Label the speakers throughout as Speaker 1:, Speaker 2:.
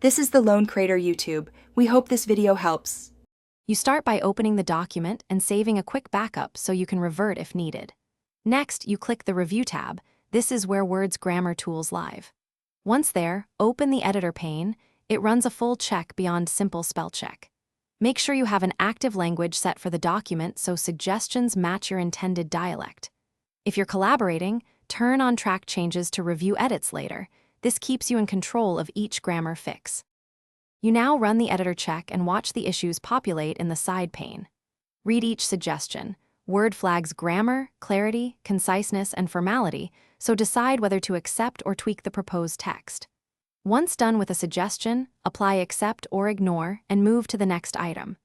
Speaker 1: This is the Lone Creator YouTube. We hope this video helps.
Speaker 2: You start by opening the document and saving a quick backup so you can revert if needed. Next, you click the Review tab. This is where Word's grammar tools live. Once there, open the editor pane. It runs a full check beyond simple spell check. Make sure you have an active language set for the document so suggestions match your intended dialect. If you're collaborating, turn on track changes to review edits later. This keeps you in control of each grammar fix. You now run the editor check and watch the issues populate in the side pane. Read each suggestion. Word flags grammar, clarity, conciseness, and formality, so decide whether to accept or tweak the proposed text. Once done with a suggestion, apply accept or ignore and move to the next item.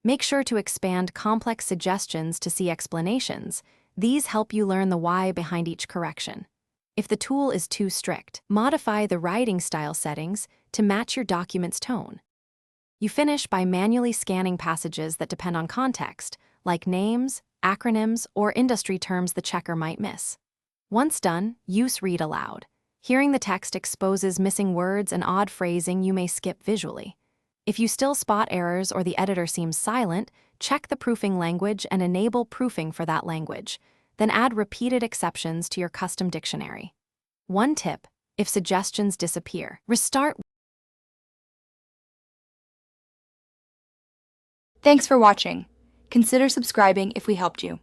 Speaker 2: Make sure to expand complex suggestions to see explanations. These help you learn the why behind each correction. If the tool is too strict, modify the writing style settings to match your document's tone. You finish by manually scanning passages that depend on context, like names, acronyms, or industry terms the checker might miss. Once done, use Read Aloud. Hearing the text exposes missing words and odd phrasing you may skip visually. If you still spot errors or the editor seems silent, check the proofing language and enable proofing for that language. Then add repeated exceptions to your custom dictionary. One tip: if suggestions disappear, restart.
Speaker 1: Thanks for watching. Consider subscribing if we helped you.